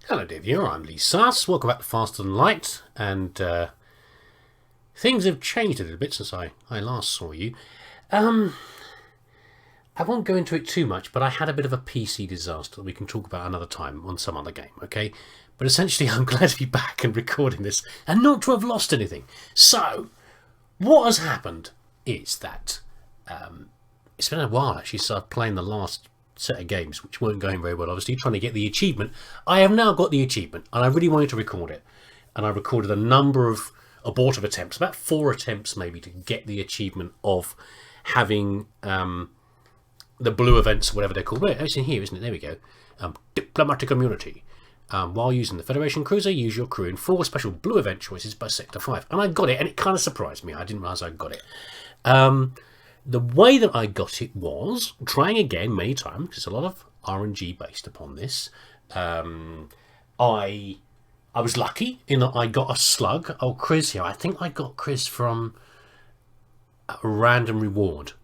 Hello dear viewer, I'm leesusss. Welcome back to Faster Than Light, and things have changed a little bit since I last saw you. I won't go into it too much, but I had a bit of a PC disaster that we can talk about another time on some other game, okay? But essentially I'm glad to be back and recording this and not to have lost anything. So, what has happened is that it's been a while actually since I've played the last set of games, which weren't going very well, obviously, trying to get the achievement. I have now got the achievement, and I really wanted to record it. And I recorded a number of abortive attempts, about 4 attempts maybe, to get the achievement of having the blue events, whatever they're called. Wait, it's in here, isn't it? There we go. Diplomatic immunity. While using the Federation cruiser, use your crew in 4 special blue event choices by Sector 5. And I got it, and it kind of surprised me. I didn't realise I got it. The way that I got it was trying again many times, because a lot of RNG based upon this. I was lucky in that I got a slug. Oh, Chris here. I think I got Chris from a random reward.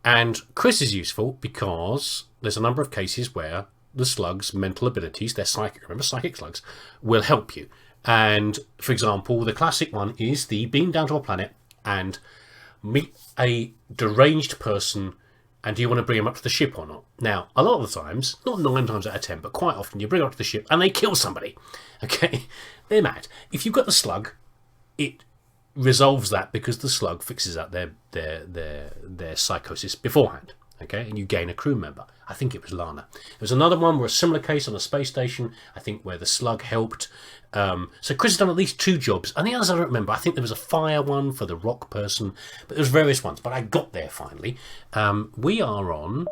And Chris is useful because there's a number of cases where the slug's mental abilities, they're psychic, remember, psychic slugs, will help you. And, for example, the classic one is the beam down to a planet and meet a deranged person, and do you want to bring them up to the ship or not? Now, a lot of the times, not 9 times out of 10, but quite often, you bring them up to the ship and they kill somebody. Okay? They're mad. If you've got the slug, it resolves that because the slug fixes out their psychosis beforehand. Okay? And you gain a crew member. I think it was Lana. There was another one where a similar case on a space station, I think, where the slug helped. So Chris has done at least 2 jobs, and the others I don't remember. I think there was a fire one for the rock person, but there was various ones. But I got there finally. We are on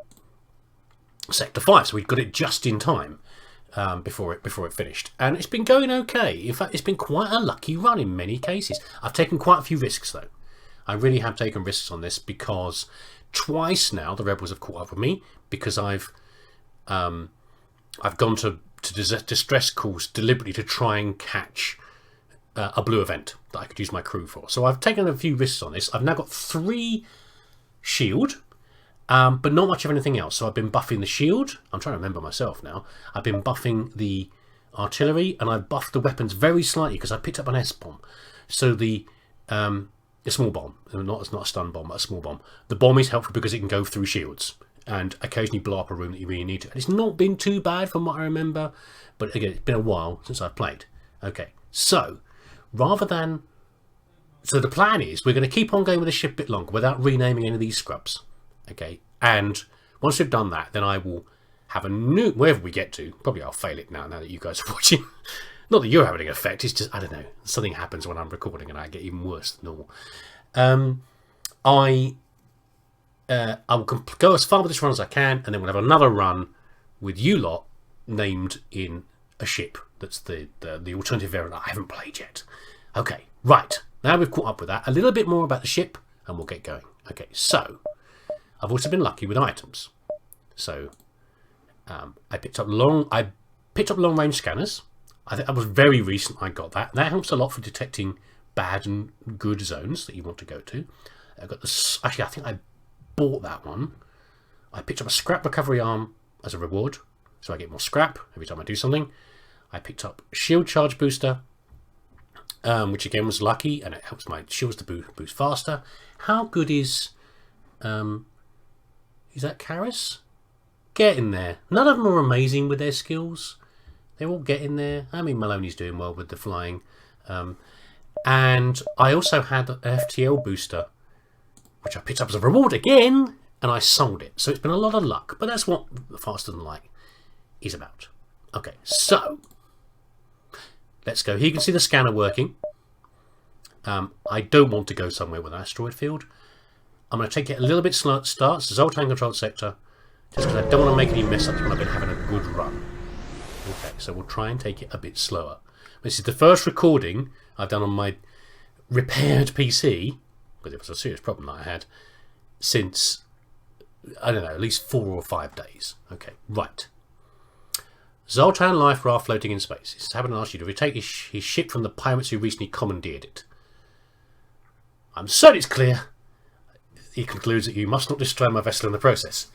Sector 5, so we got it just in time before it finished, and it's been going okay. In fact, it's been quite a lucky run in many cases. I've taken quite a few risks though. I really have taken risks on this because twice now the rebels have caught up with me because I've gone to distress calls deliberately to try and catch a blue event that I could use my crew for. So I've taken a few risks on this. I've now got 3 shield, but not much of anything else. So I've been buffing the shield. I'm trying to remember myself now. I've been buffing the artillery, and I've buffed the weapons very slightly because I picked up an S-bomb. So the small bomb, it's not a stun bomb, but a small bomb. The bomb is helpful because it can go through shields and occasionally blow up a room that you really need to. And it's not been too bad from what I remember, but again, it's been a while since I've played. Okay, so the plan is we're going to keep on going with the ship a bit longer without renaming any of these scrubs. Okay, and once we've done that, then I will have a new, wherever we get to, probably I'll fail it now that you guys are watching. Not that you're having an effect, it's just, I don't know, something happens when I'm recording and I get even worse than normal. I will go as far with this run as I can, and then we'll have another run with you lot named in a ship that's the alternative variant I haven't played yet. Okay, right, now we've caught up with that, a little bit more about the ship and we'll get going. Okay, so I've also been lucky with items. So I picked up long range scanners. I think that was very recent I got that. That helps a lot for detecting bad and good zones that you want to go to. I got this, actually I think I bought that one. I picked up a scrap recovery arm as a reward, so I get more scrap every time I do something. I picked up a shield charge booster, which again was lucky, and it helps my shields to boost faster. How good is that Karis? Getting there. None of them are amazing with their skills. They're all getting there. I mean, Maloney's doing well with the flying. And I also had an FTL booster, which I picked up as a reward again, and I sold it. So it's been a lot of luck, but that's what Faster Than Light is about. Okay, so let's go. Here you can see the scanner working. I don't want to go somewhere with an asteroid field. I'm going to take it a little bit slow at the start. It's a Zoltan controlled sector, just because I don't want to make any mess ups when I've been having a good run. Okay, so we'll try and take it a bit slower. This is the first recording I've done on my repaired PC, because it was a serious problem that I had, since, I don't know, at least 4 or 5 days. Okay, right. Zoltan life raft floating in space. It's happened to ask you to retake his ship from the pirates who recently commandeered it. I'm certain it's clear. He concludes that you must not destroy my vessel in the process.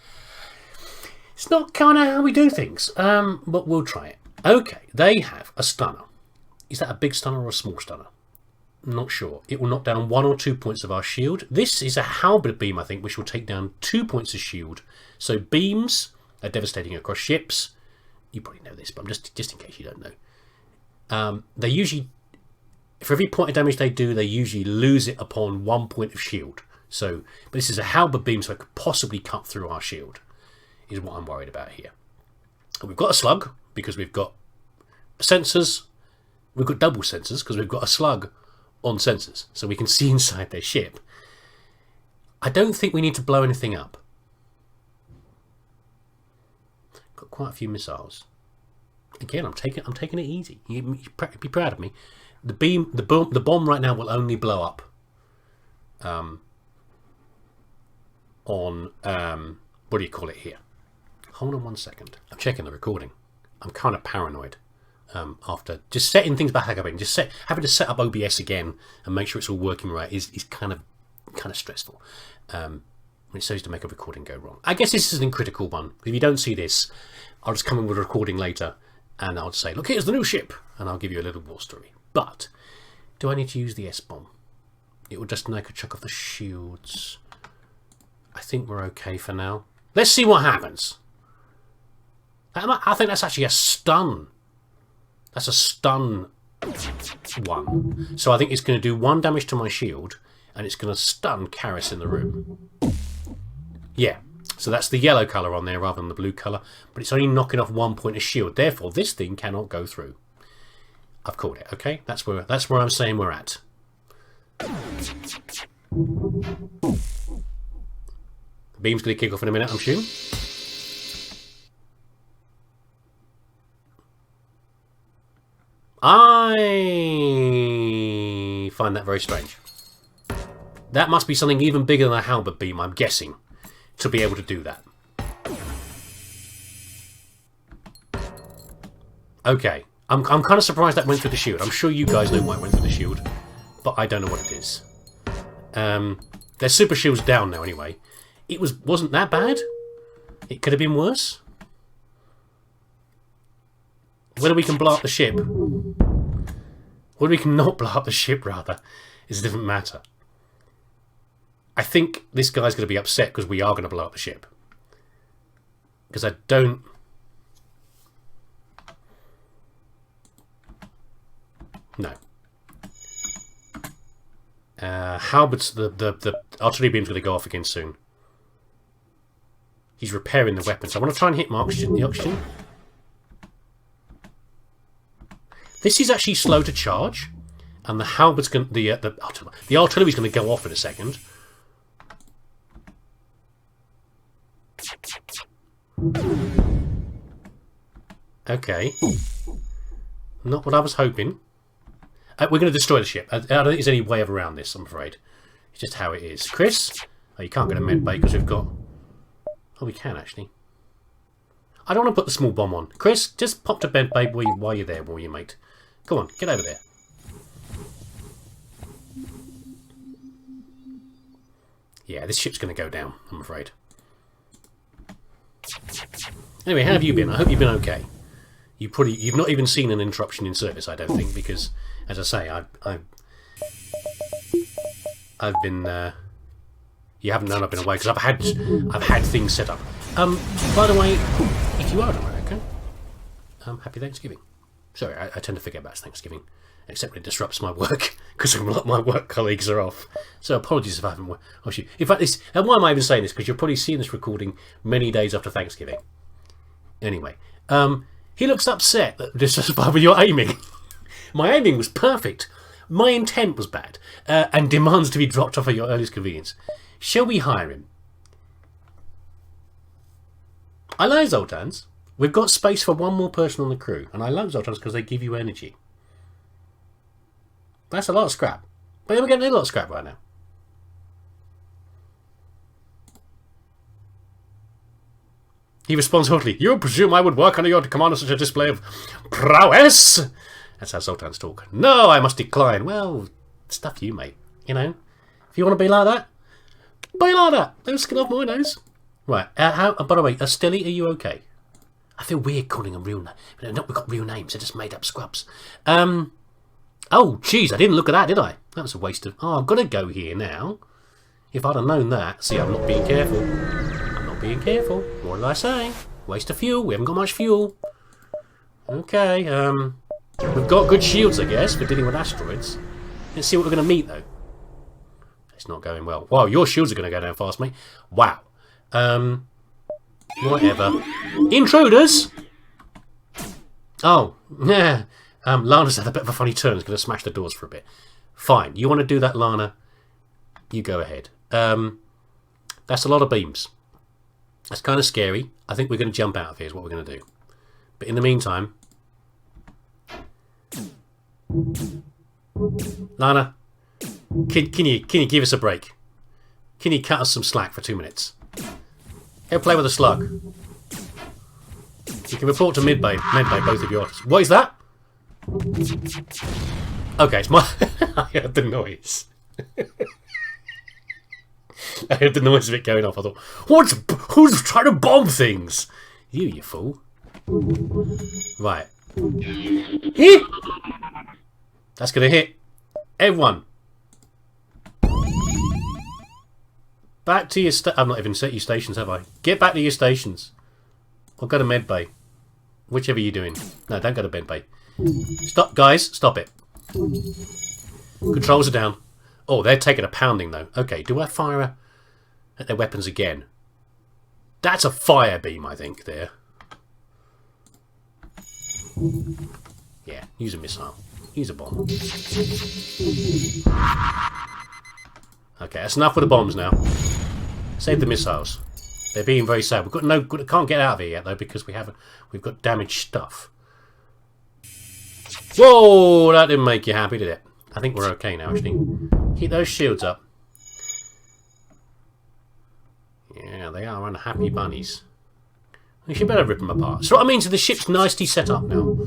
It's not kind of how we do things, but we'll try it. Okay, they have a stunner. Is that a big stunner or a small stunner? Not sure. It will knock down 1 or 2 points of our shield. This is a halberd beam, I think, which will take down 2 points of shield. So beams are devastating across ships. You probably know this, but I'm just in case you don't know. They usually, for every point of damage they do, they usually lose it upon 1 point of shield. So, but this is a halberd beam, so it could possibly cut through our shield, is what I'm worried about here. We've got a slug, because we've got sensors. We've got double sensors, because we've got a slug on sensors, so we can see inside their ship. I don't think we need to blow anything up. Got quite a few missiles. Again, I'm taking it easy. You be proud of me. The bomb right now will only blow up on what do you call it here? Hold on 1 second. I'm checking the recording. I'm kind of paranoid. After just setting things back up again, having to set up OBS again and make sure it's all working right is kind of stressful. When it says to make a recording go wrong. I guess this is an critical one. If you don't see this, I'll just come in with a recording later and I'll say, look, here's the new ship, and I'll give you a little war story. But do I need to use the S-bomb? It will just make a chuck off the shields. I think we're okay for now. Let's see what happens. I think that's actually a stun. That's a stun one. So I think it's going to do 1 damage to my shield, and it's going to stun Karis in the room. Yeah, so that's the yellow colour on there rather than the blue colour, but it's only knocking off 1 point of shield. Therefore, this thing cannot go through. I've called it, okay? That's where I'm saying we're at. The beam's going to kick off in a minute, I'm assuming. I find that very strange. That must be something even bigger than a halberd beam, I'm guessing, to be able to do that. Okay, I'm kind of surprised that went through the shield. I'm sure you guys know why it went through the shield, but I don't know what it is. Their super shield's down now anyway. It wasn't that bad. It could have been worse. Whether we can blow up the ship, whether we can not blow up the ship rather, is a different matter. I think this guy's going to be upset because we are going to blow up the ship. Because I don't... No. Halbert's the artillery beam's going to go off again soon. He's repairing the weapons. I want to try and hit my oxygen. The oxygen. This is actually slow to charge, and the halbert's going the artillery's going to go off in a second. Okay, not what I was hoping. We're going to destroy the ship. I don't think there's any way around this, I'm afraid. It's just how it is. Chris? Oh, you can't get a med bay because we've got... Oh, we can, actually. I don't want to put the small bomb on. Chris, just pop to bed, babe, while you're there, will you, mate? Come on, get over there. Yeah, this ship's going to go down, I'm afraid. Anyway, how have you been? I hope you've been okay. You've not even seen an interruption in service, I don't think, because, as I say, I've been. You haven't known I've been away because I've had things set up. By the way, if you are in America, happy Thanksgiving. Sorry, I tend to forget about Thanksgiving, except when it disrupts my work because a lot of my work colleagues are off. So apologies if I haven't. Oh shoot! In fact, and why am I even saying this? Because you're probably seeing this recording many days after Thanksgiving. Anyway, he looks upset that disrespect with your aiming. My aiming was perfect. My intent was bad, and demands to be dropped off at your earliest convenience. Shall we hire him? I like Zoltans. We've got space for one more person on the crew, and I love Zoltans because they give you energy. That's a lot of scrap. But we're getting a lot of scrap right now. He responds hotly, "You presume I would work under your command of such a display of prowess?" That's how Zoltans talk. "No, I must decline." Well, stuff you, mate. You know, if you want to be like that, be like that. Don't skin off my nose. Right. By the way, Stilly, are you okay? I feel weird calling them real names. We've not got real names. They're just made up scrubs. Oh, jeez, I didn't look at that, did I? That was a waste of... Oh, I've got to go here now. If I'd have known that... See, I'm not being careful. I'm not being careful. What did I say? Waste of fuel. We haven't got much fuel. Okay, we've got good shields, I guess, for dealing with asteroids. Let's see what we're going to meet, though. It's not going well. Wow, your shields are going to go down fast, mate. Wow. Whatever. Intruders! Oh, yeah. Lana's had a bit of a funny turn. It's going to smash the doors for a bit. Fine. You want to do that, Lana? You go ahead. That's a lot of beams. That's kind of scary. I think we're going to jump out of here is what we're going to do. But in the meantime... Lana, can you give us a break? Can you cut us some slack for 2 minutes? Go play with a slug. You can report to Medbay, both of yours. What is that? Okay, it's my... I heard the noise. I heard the noise of it going off. I thought, who's trying to bomb things? You fool. Right. That's going to hit everyone. Back to your I've not even set your stations, have I? Get back to your stations. Or go to medbay. Whichever you're doing. No, don't go to medbay. Stop, guys. Stop it. Controls are down. Oh, they're taking a pounding, though. Okay, do I fire at their weapons again? That's a fire beam, I think, there. Yeah, use a missile. Use a bomb. Okay, that's enough with the bombs now. Save the missiles. They're being very sad. We've got no. Can't get out of here yet though because we've got damaged stuff. Whoa! That didn't make you happy, did it? I think we're okay now. Actually, keep those shields up. Yeah, they are unhappy bunnies. We should better rip them apart. So what I mean, so the ship's nicely set up now.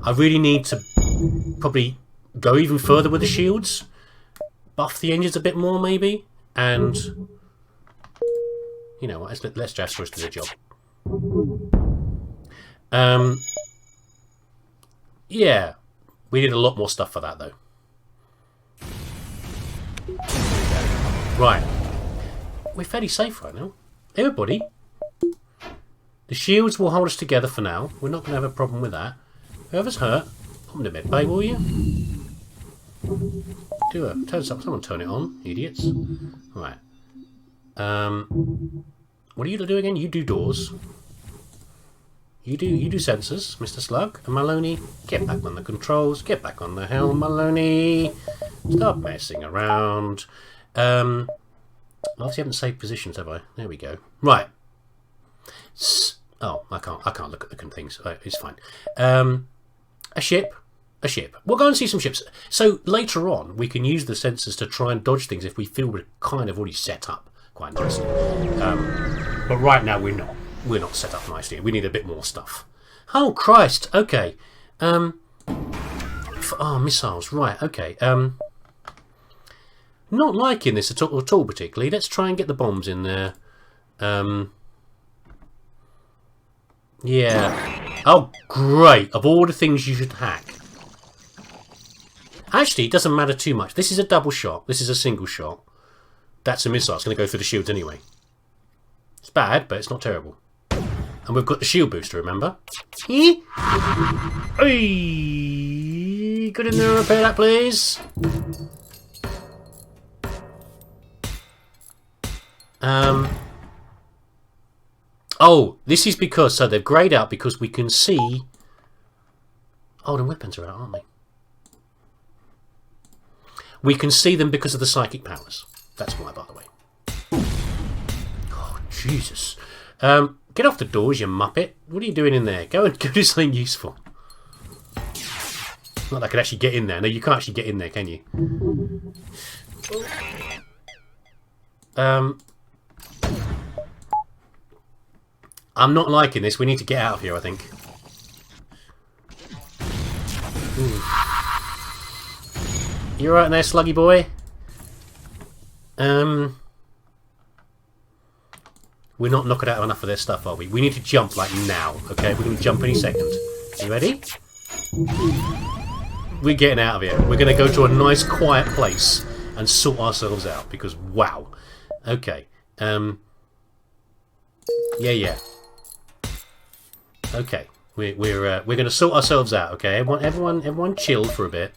I really need to probably go even further with the shields. Buff the engines a bit more, maybe. And, you know what, let's just do the job. Yeah. We did a lot more stuff for that, though. Right. We're fairly safe right now. Everybody. The shields will hold us together for now. We're not going to have a problem with that. Whoever's hurt, put them to medbay, will you? Someone turn it on, idiots. Right. What do you do again? You do doors. You do sensors, Mr. Slug. And Maloney, get back on the controls. Get back on the helm, Maloney. Stop messing around. Obviously, I haven't saved positions, have I? There we go. Right. Oh, I can't look at the things. It's fine. A ship. We'll go and see some ships. So later on, we can use the sensors to try and dodge things if we feel we're kind of already set up quite nicely. But right now, we're not. We're not set up nicely. We need a bit more stuff. Oh, Christ. Okay. Missiles. Right, okay. Not liking this at all particularly. Let's try and get the bombs in there. Yeah. Oh, great. Of all the things you should hack. Actually, it doesn't matter too much. This is a double shot. This is a single shot. That's a missile. It's going to go through the shields anyway. It's bad, but it's not terrible. And we've got the shield booster, remember? Hey! Get in there and repair that, please. Oh, this is because... So they've greyed out because we can see... Oh, the weapons are out, aren't they? We can see them because of the psychic powers. That's why, by the way. Oh, Jesus. Get off the doors, you muppet. What are you doing in there? Go do something useful. Not that I could actually get in there. No, you can't actually get in there, can you? I'm not liking this. We need to get out of here, I think. Ooh. You alright in there, sluggy boy? We're not knocking out enough of their stuff, are we? We need to jump like now, okay? We're going to jump any second. You ready? We're getting out of here. We're going to go to a nice quiet place and sort ourselves out because wow. Okay. Yeah. Okay. We're going to sort ourselves out, okay? Everyone chill for a bit.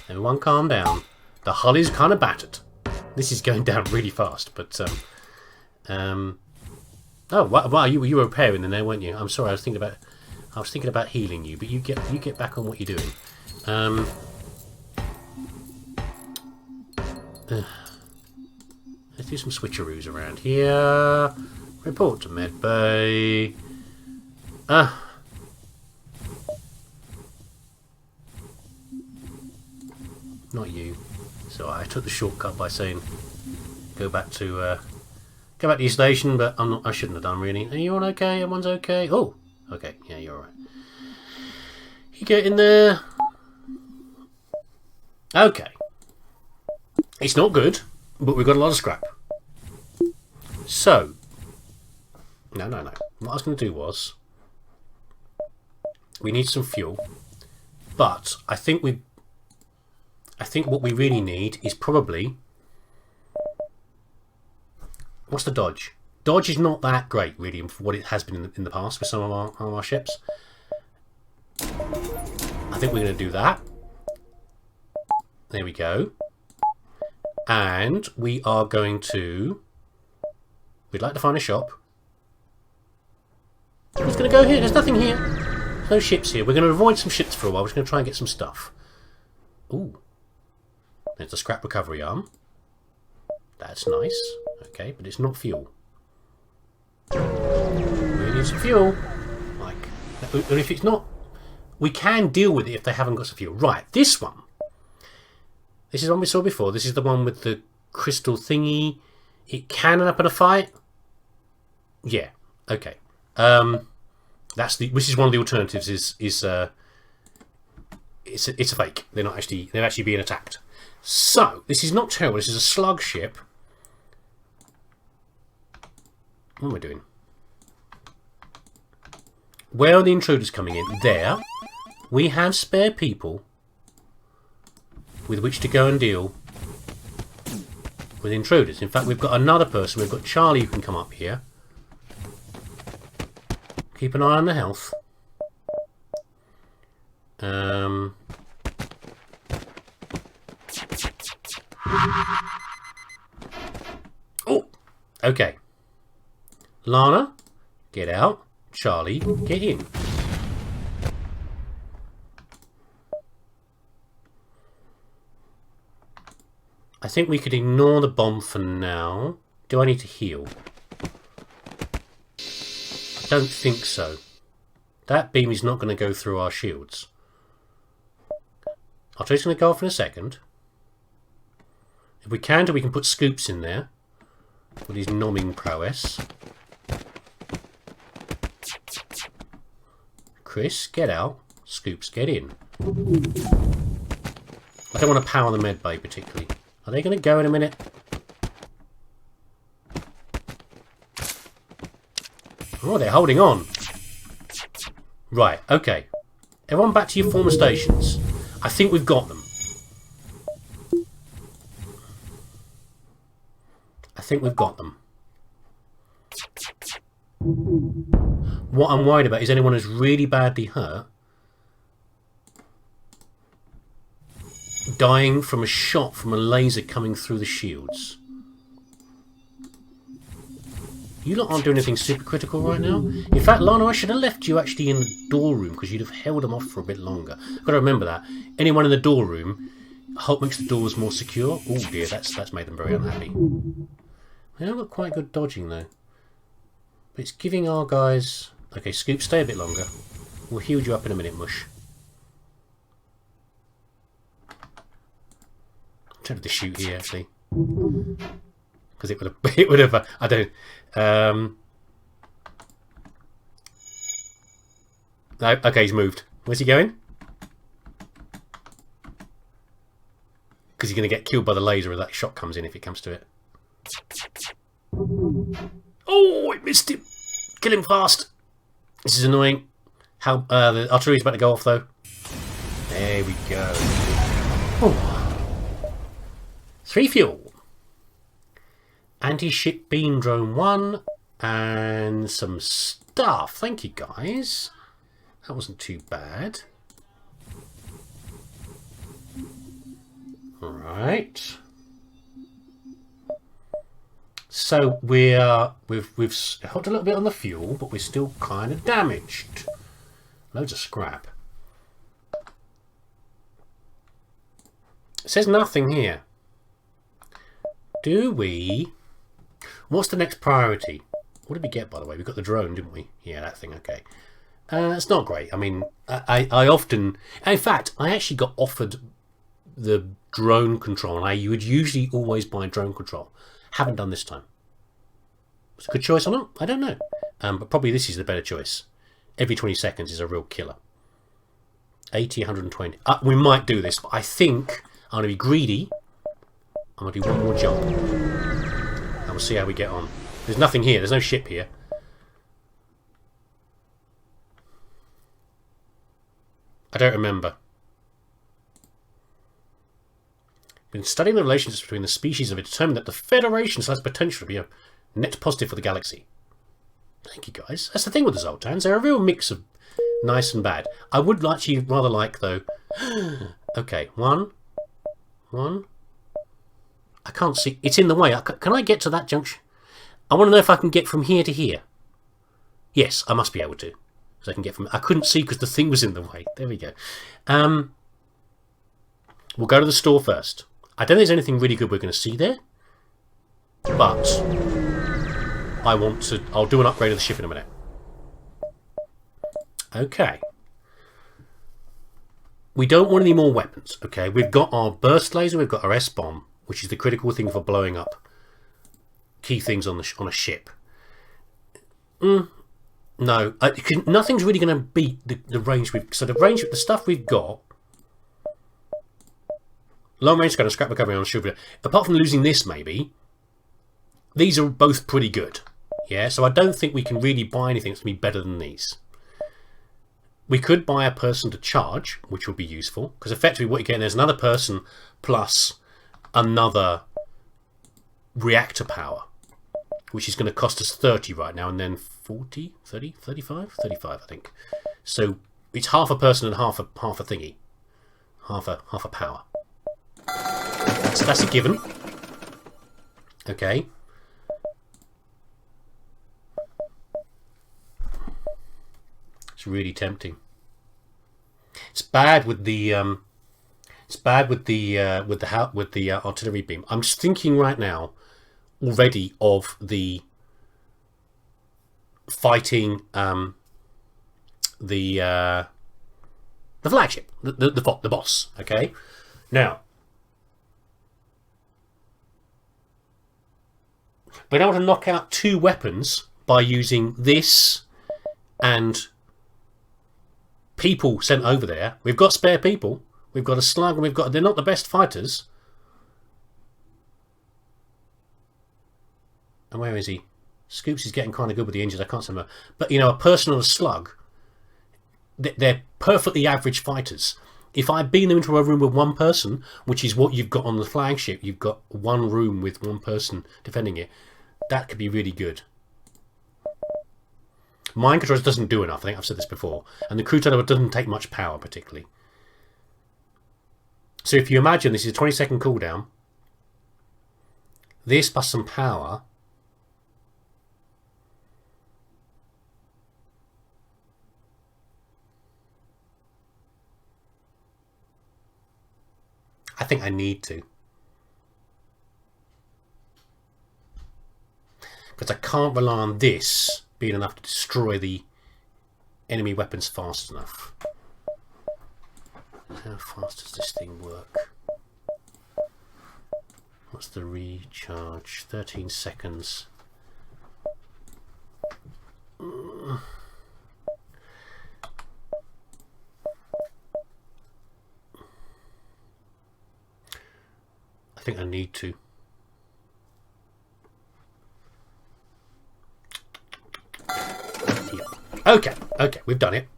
Everyone calm down. The hull is kind of battered. This is going down really fast, but oh wow, you were repairing in there, weren't you? I'm sorry, I was thinking about healing you, but you get back on what you're doing. Let's do some switcheroos around here. Report to medbay. Not you. So I took the shortcut by saying go back to your station, but I shouldn't have done really. Are you all okay? Everyone's okay? Oh, okay. Yeah, you're alright. You get in there. Okay. It's not good, but we've got a lot of scrap. So, no. What I was going to do was, we need some fuel, but I think what we really need is probably, what's the dodge? Dodge is not that great really for what it has been in the past with some of our ships. I think we're going to do that. There we go. And we are going to... We'd like to find a shop. Who's going to go here? There's nothing here. There's no ships here. We're going to avoid some ships for a while. We're just going to try and get some stuff. Ooh. There's a scrap recovery arm. That's nice. Okay, but it's not fuel. We need some fuel. Like, and if it's not... We can deal with it if they haven't got some fuel. Right, this one. This is one we saw before. This is the one with the crystal thingy. It can end up in a fight. Yeah. Okay. Which is one of the alternatives. It's a fake. They're actually being attacked. So this is not terrible. This is a slug ship. What am I doing? Where are the intruders coming in? There. We have spare people with which to go and deal with intruders. In fact, we've got another person. We've got Charlie who can come up here. Keep an eye on the health. Oh, okay. Lana, get out. Charlie, get in. I think we could ignore the bomb for now. Do I need to heal? I don't think so. That beam is not going to go through our shields. I'll try to go off in a second. If we can, we can put scoops in there with his nomming prowess. Chris, get out. Scoops, get in. I don't want to power the med bay particularly. Are they going to go in a minute? Oh, they're holding on. Right, okay. Everyone back to your former stations. I think we've got them. I think we've got them. What I'm worried about is anyone who's really badly hurt dying from a shot from a laser coming through the shields. You lot aren't doing anything super critical right now. In fact, Lana, I should have left you actually in the door room because you'd have held them off for a bit longer. I've got to remember that. Anyone in the door room makes the doors more secure. Oh dear, that's made them very unhappy. They haven't got quite good dodging though. But it's giving our guys... Okay, Scoop, stay a bit longer. We'll heal you up in a minute, Mush. I'm tempted to shoot here actually. Because it would have, I don't... No, okay, he's moved. Where's he going? Because he's going to get killed by the laser if that shot comes in, if it comes to it. Oh, it missed him. Kill him fast. This is annoying. How the artillery's about to go off though. There we go. Oh. 3 fuel. Anti-ship beam drone 1 and some stuff. Thank you guys. That wasn't too bad. All right. So we've helped a little bit on the fuel, but we're still kind of damaged. Loads of scrap. It says nothing here. Do we? What's the next priority? What did we get, by the way? We got the drone, didn't we? Yeah, that thing. Okay. It's not great. I mean, I often, in fact, I actually got offered the drone control, and you would usually always buy drone control. Haven't done this time. It's a good choice or not? I don't know. But probably this is the better choice. Every 20 seconds is a real killer. 80, 120. We might do this, but I think I'm going to be greedy. I'm going to do one more jump. And we'll see how we get on. There's nothing here. There's no ship here. I don't remember. In studying the relationships between the species, have determined that the Federation has potential to be a net positive for the galaxy. Thank you, guys. That's the thing with the Zoltans. They're a real mix of nice and bad. I would actually rather like, though... Okay, one. I can't see. It's in the way. Can I get to that junction? I want to know if I can get from here to here. Yes, I must be able to. So I can get from... I couldn't see because the thing was in the way. There we go. We'll go to the store first. I don't think there's anything really good we're going to see there. But... I'll do an upgrade of the ship in a minute. Okay. We don't want any more weapons, okay? We've got our burst laser, we've got our S-bomb, which is the critical thing for blowing up key things on a ship. No, nothing's really going to beat the range we've... So the stuff we've got... Long range gun and scrap recovery on a ship. Apart from losing this, maybe, these are both pretty good. Yeah, so I don't think we can really buy anything that's going to be better than these. We could buy a person to charge, which would be useful, because effectively what you're getting is another person plus another reactor power, which is going to cost us 30 right now, and then 40, 30, 35? 35, I think. So it's half a person and half a thingy. Half a power. That's a given. Okay. It's really tempting. It's bad with the artillery beam. I'm just thinking right now already of the fighting the flagship, the boss. Okay, now we're able to knock out 2 weapons by using this and people sent over there. We've got spare people. We've got a slug, and they're not the best fighters. And where is he? Scoops is getting kind of good with the injuries. I can't see him. But, you know, a person on a slug, they're perfectly average fighters. If I beam them into a room with one person, which is what you've got on the flagship, you've got one room with one person defending it, that could be really good. Mind controls doesn't do enough. I think I've said this before. And the crew turnover doesn't take much power, particularly. So if you imagine this is a 20-second cooldown, this plus some power... I think I need to. Because I can't rely on this being enough to destroy the enemy weapons fast enough. How fast does this thing work? What's the recharge? 13 seconds. I think I need to. Okay, we've done it.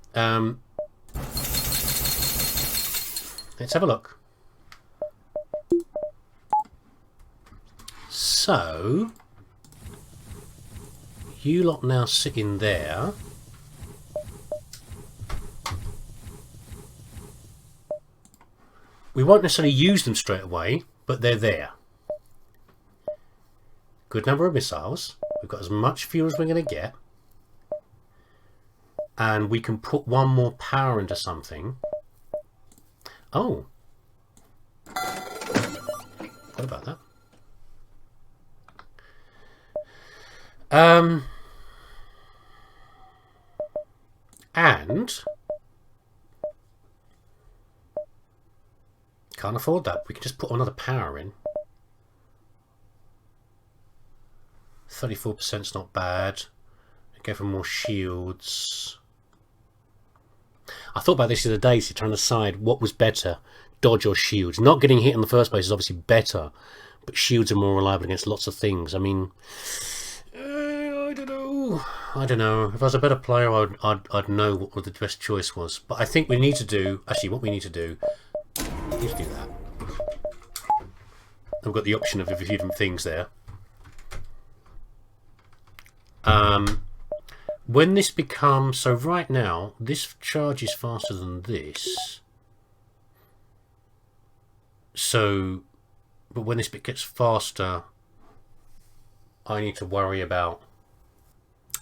Let's have a look. So, you lot now sitting there. We won't necessarily use them straight away, but they're there. Good number of missiles. We've got as much fuel as we're going to get. And we can put one more power into something. Oh. What about that? And can't afford that. We can just put another power in. 34% is not bad. Go for more shields. I thought about this the other day, so trying to decide what was better, dodge or shields. Not getting hit in the first place is obviously better, but shields are more reliable against lots of things. I mean, I don't know. If I was a better player, I'd know what the best choice was. But I think we need to do, actually what we need to do, is do that. I've got the option of a few different things there. When this becomes, so right now, this charges faster than this. So, but when this bit gets faster, I need to worry about,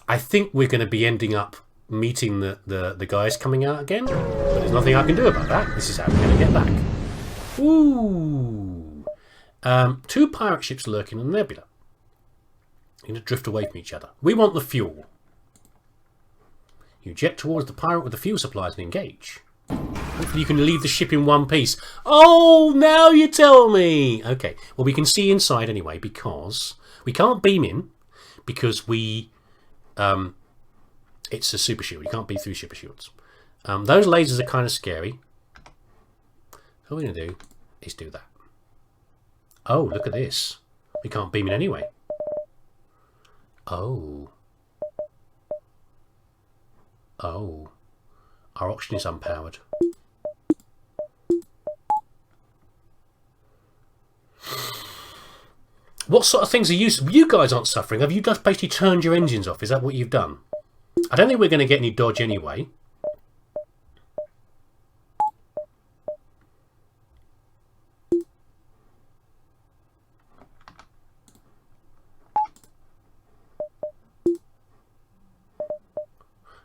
I think we're going to be ending up meeting the guys coming out again, but there's nothing I can do about that. This is how we're going to get back. Ooh. 2 pirate ships lurking in the nebula. You're going to drift away from each other. We want the fuel. You jet towards the pirate with the fuel supplies and engage. Hopefully you can leave the ship in one piece. Oh, now you tell me! Okay, well we can see inside anyway because we can't beam in because we... it's a super shield. You can't beam through super shields. Those lasers are kind of scary. So what we're going to do is do that. Oh, look at this. We can't beam in anyway. Oh. Oh. Our option is unpowered. What sort of things are you guys aren't suffering? Have you just basically turned your engines off? Is that what you've done? I don't think we're going to get any dodge anyway.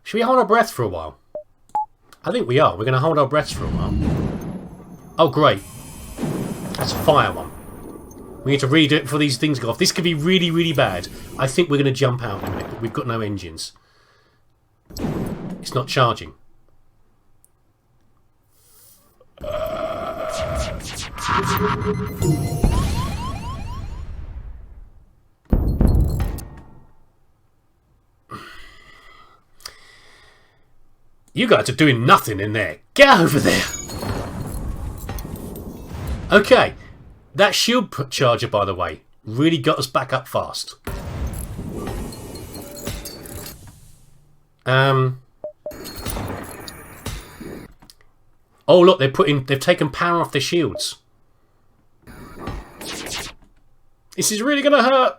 Should we hold our breath for a while? I think we are. We're going to hold our breaths for a while. Oh, great. That's a fire one. We need to redo it before these things go off. This could be really, really bad. I think we're going to jump out in a minute, but we've got no engines. It's not charging. You guys are doing nothing in there. Get over there. Okay. That shield charger, by the way, really got us back up fast. Oh look, they've taken power off their shields. This is really gonna hurt.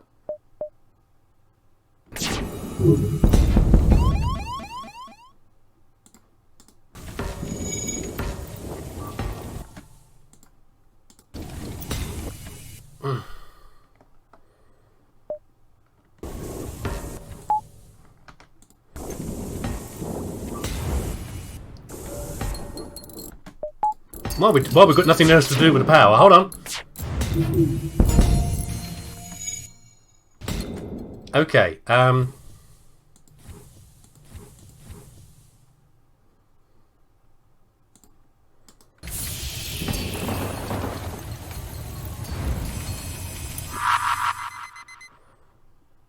Well, we've got nothing else to do with the power. Hold on. Okay.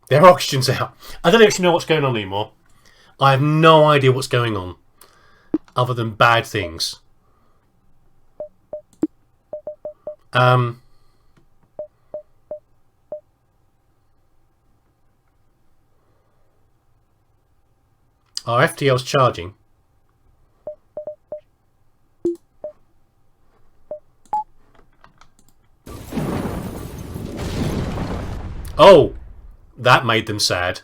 Their oxygen's out. I don't actually know what's going on anymore. I have no idea what's going on, other than bad things. Our FTL's charging. Oh! That made them sad.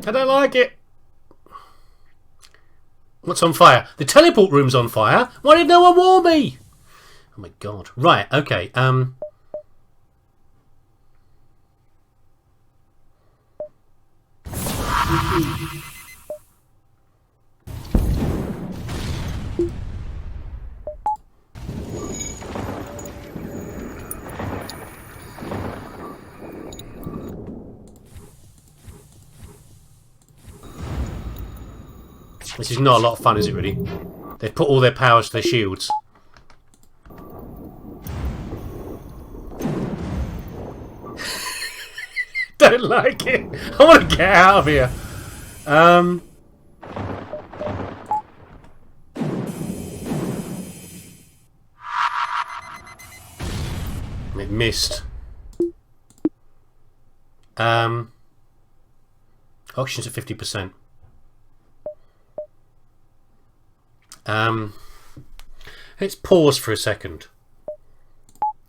I don't like it. What's on fire? The teleport room's on fire? Why did no one warn me? Oh my god. Right, okay, this is not a lot of fun, is it really? They've put all their powers to their shields. Don't like it. I want to get out of here. It missed. Oxygen's at 50%. Let's pause for a second.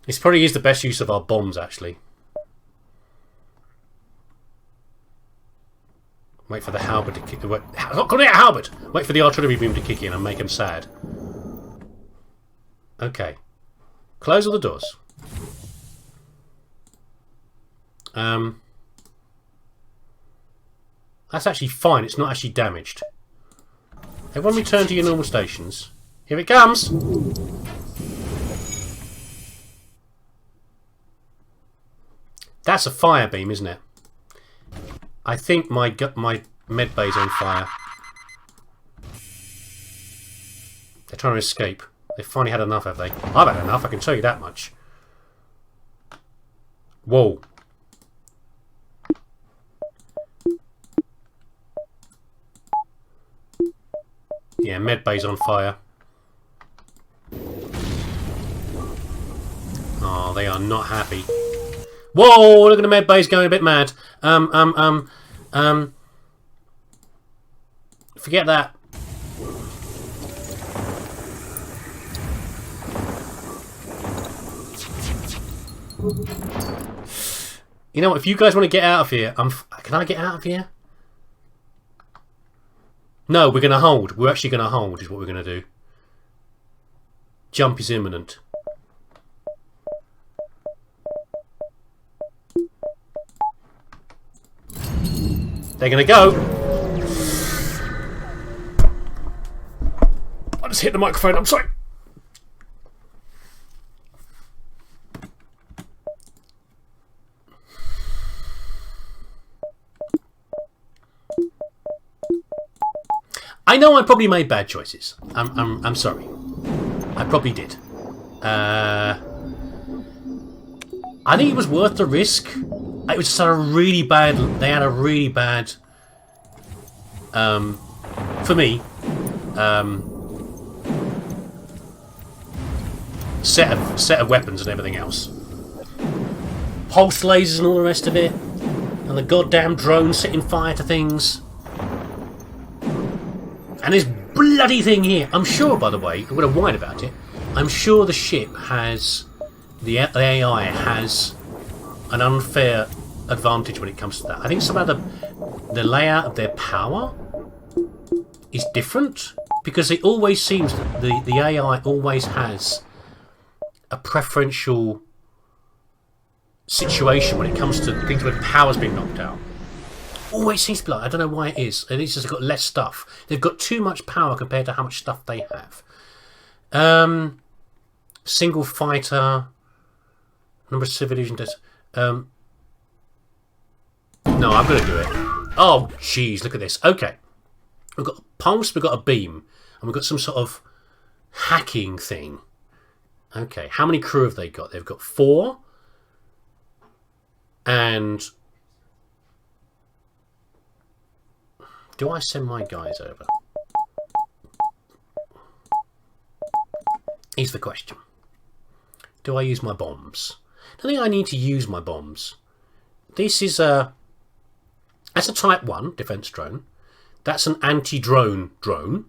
This probably is the best use of our bombs, actually. Wait for the halberd to kick. Not calling it a halberd. Wait for the artillery beam to kick in and make them sad. Okay. Close all the doors. That's actually fine. It's not actually damaged. Everyone return to your normal stations. Here it comes! That's a fire beam, isn't it? I think my med bay's on fire. They're trying to escape. They've finally had enough, have they? I've had enough, I can tell you that much. Whoa. Yeah, med bay's on fire. Oh, they are not happy. Whoa, look at the med bay's going a bit mad. Forget that. You know what, if you guys want to get out of here, can I get out of here? No, we're going to hold. We're actually going to hold is what we're going to do. Jump is imminent. They're going to go. I just hit the microphone. I'm sorry. I know I probably made bad choices. I'm sorry. I probably did. I think it was worth the risk. It was just a really bad. They had a really bad. For me. Set of weapons and everything else. Pulse lasers and all the rest of it, and the goddamn drone setting fire to things. And this bloody thing here, I'm sure, by the way, I'm going to whine about it, I'm sure the ship has, the AI has an unfair advantage when it comes to that. I think some of the layout of their power is different, because it always seems that the AI always has a preferential situation when it comes to things where power's been knocked out. Always seems to be like, I don't know why it is. And it's just got less stuff. They've got too much power compared to how much stuff they have. Single fighter, number of civilian deaths. No, I'm going to do it. Oh, jeez, look at this. Okay. We've got a pulse, we've got a beam, and we've got some sort of hacking thing. Okay, how many crew have they got? They've got 4. And do I send my guys over? Is the question. do I use my bombs? I don't think I need to use my bombs. This is a... That's a Type 1 defense drone. That's an anti-drone drone.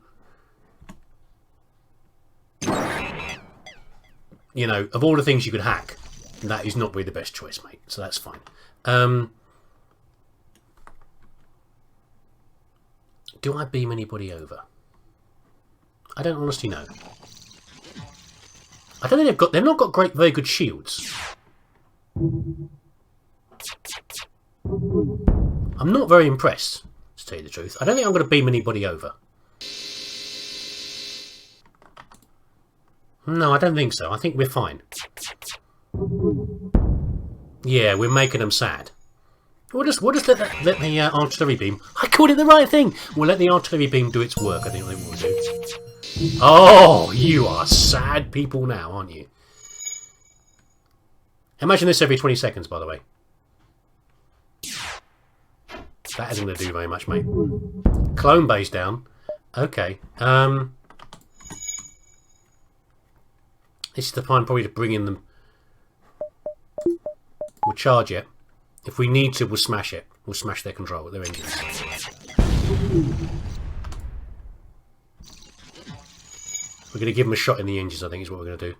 You know, of all the things you could hack, that is not really the best choice, mate. So that's fine. Do I beam anybody over? I don't honestly know. I don't think they've not got very good shields. I'm not very impressed, to tell you the truth. I don't think I'm going to beam anybody over. No, I don't think so. I think we're fine. Yeah, we're making them sad. We'll just let the artillery beam... I called it the right thing! We'll let the artillery beam do its work, I think they will do. Oh, you are sad people now, aren't you? Imagine this every 20 seconds, by the way. That isn't going to do very much, mate. Clone base down. Okay. This is the time probably to bring in them. We'll charge it. If we need to, we'll smash it. We'll smash their control, their engines. We're going to give them a shot in the engines, I think is what we're going to do.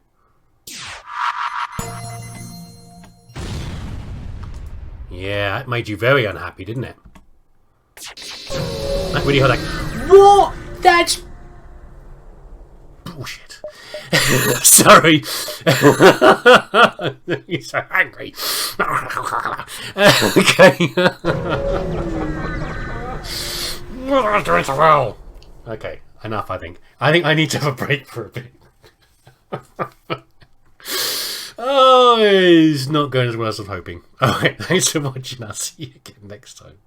Yeah, that made you very unhappy, didn't it? That really hurt. Like, what? That's bullshit. Sorry. You're so angry. Okay. Okay, enough, I think. I think I need to have a break for a bit. Oh, it's not going as well as I was hoping. Alright, thanks for watching. I'll see you again next time.